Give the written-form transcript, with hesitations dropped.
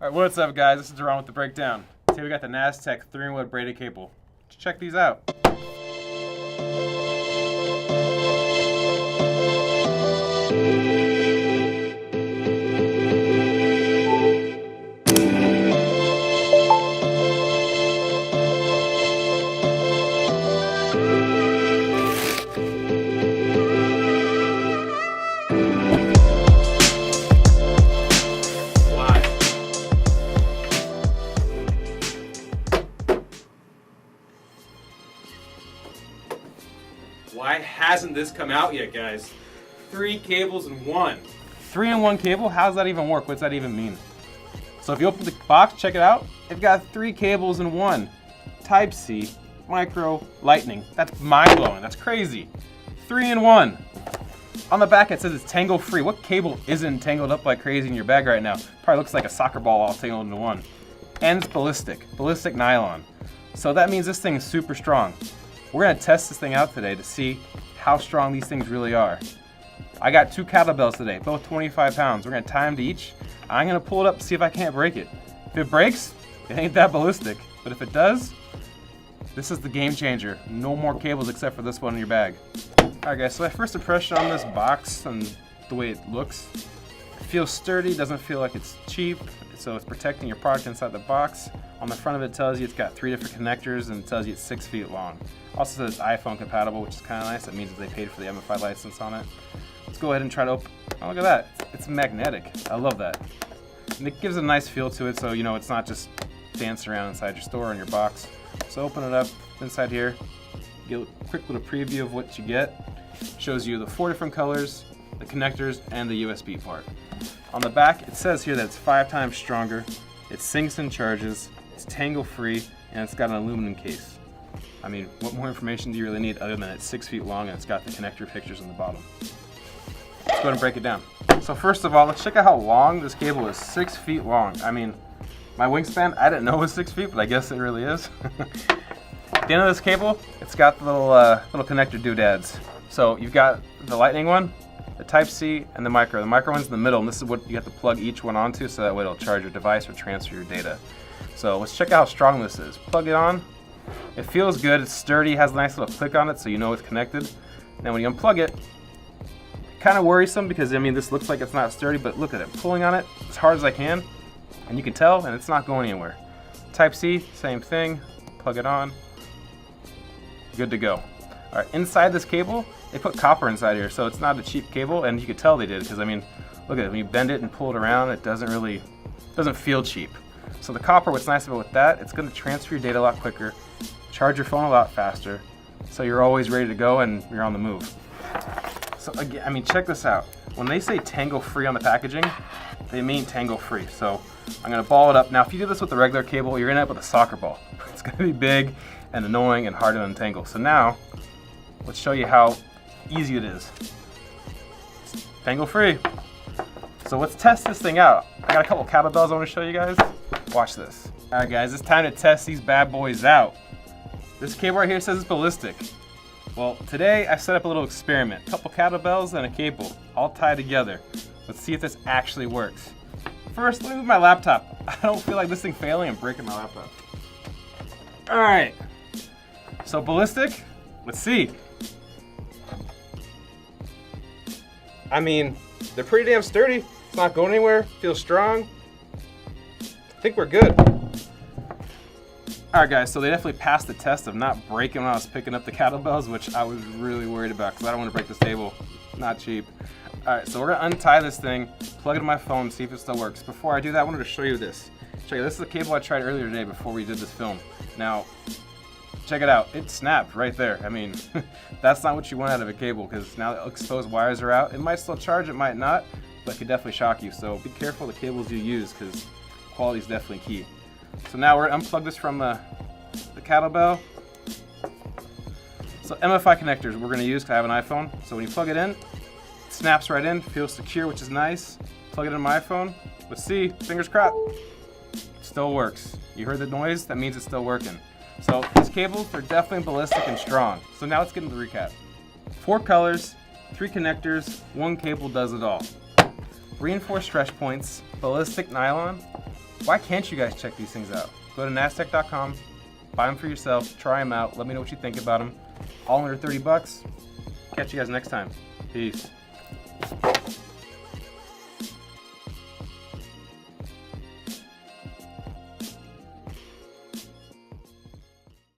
Alright, what's up guys? This is Duran with the breakdown. Today we got the Naztech 3-in-1 braided cable. Check these out. Why hasn't this come out yet, guys? 3 cables in one. 3-in-1 cable? How does that even work? What's that even mean? So if you open the box, check it out. It's got 3 cables in one. Type-C, micro, lightning. That's mind-blowing. That's crazy. 3-in-1. On the back it says it's tangle-free. What cable isn't tangled up like crazy in your bag right now? Probably looks like a soccer ball all tangled into one. And it's ballistic nylon. So that means this thing is super strong. We're gonna test this thing out today to see how strong these things really are. I got 2 kettlebells today, both 25 pounds. We're gonna tie them to each. I'm gonna pull it up to see if I can't break it. If it breaks, it ain't that ballistic. But if it does, this is the game changer. No more cables except for this one in your bag. Alright guys, so my first impression on this box and the way it looks, it feels sturdy, doesn't feel like it's cheap, so it's protecting your product inside the box. On the front of it tells you it's got 3 different connectors and it tells you it's 6 feet long. Also says iPhone compatible, which is kind of nice. That means that they paid for the MFI license on it. Let's go ahead and try to open. Oh, look at that. It's magnetic. I love that. And it gives a nice feel to it, so you know it's not just dancing around inside your store or in your box. So open it up inside here. Get a quick little preview of what you get. Shows you the 4 different colors, the connectors, and the USB part. On the back, it says here that it's 5 times stronger. It syncs and charges. It's tangle-free, and it's got an aluminum case. I mean, what more information do you really need other than it's 6 feet long and it's got the connector pictures on the bottom? Let's go ahead and break it down. So first of all, let's check out how long this cable is. 6 feet long. I mean, my wingspan, I didn't know it was 6 feet, but I guess it really is. At the end of this cable, it's got the little connector doodads. So you've got the lightning one, the Type-C, and the micro. The micro one's in the middle, and this is what you have to plug each one onto so that way it'll charge your device or transfer your data. So let's check out how strong this is. Plug it on. It feels good, it's sturdy, has a nice little click on it so you know it's connected. Then when you unplug it, kind of worrisome because I mean this looks like it's not sturdy, but look at it, pulling on it as hard as I can, and you can tell, and it's not going anywhere. Type-C, same thing, plug it on, good to go. Alright, inside this cable, they put copper inside here, so it's not a cheap cable, and you can tell they did, because I mean, look at it, when you bend it and pull it around, it doesn't feel cheap. So the copper, what's nice about with that, it's going to transfer your data a lot quicker, charge your phone a lot faster, so you're always ready to go and you're on the move. So again, I mean, check this out. When they say tangle-free on the packaging, they mean tangle-free. So I'm going to ball it up. Now, if you do this with a regular cable, you're going to end up with a soccer ball. It's going to be big and annoying and hard to untangle. So now, let's show you how easy it is. It's tangle-free. So let's test this thing out. I got a couple kettlebells I want to show you guys. Watch this. Alright guys, it's time to test these bad boys out. This cable right here says it's ballistic. Well, today I set up a little experiment. A couple kettlebells and a cable, all tied together. Let's see if this actually works. First, let me move my laptop. I don't feel like this thing failing and breaking my laptop. Alright. So ballistic, let's see. I mean, they're pretty damn sturdy. It's not going anywhere, feels strong. I think we're good. Alright guys, so they definitely passed the test of not breaking when I was picking up the kettlebells, which I was really worried about because I don't want to break this table. Not cheap. Alright, so we're going to untie this thing, plug it in my phone, see if it still works. Before I do that, I wanted to show you this. Check it, this is the cable I tried earlier today before we did this film. Now, check it out. It snapped right there. I mean, that's not what you want out of a cable because now the exposed wires are out. It might still charge, it might not, but it could definitely shock you. So be careful the cables you use because quality is definitely key. So now we're going to unplug this from the kettlebell. So MFI connectors we're going to use because I have an iPhone. So when you plug it in, it snaps right in, feels secure, which is nice. Plug it in my iPhone. Let's see, fingers crossed. Still works. You heard the noise? That means it's still working. So these cables are definitely ballistic and strong. So now let's get into the recap. 4 colors, 3 connectors, 1 cable does it all. Reinforced stretch points, ballistic nylon, Why can't you guys check these things out? Go to Naztech.com, buy them for yourself, try them out, let me know what you think about them. All under 30 bucks. Catch you guys next time. Peace.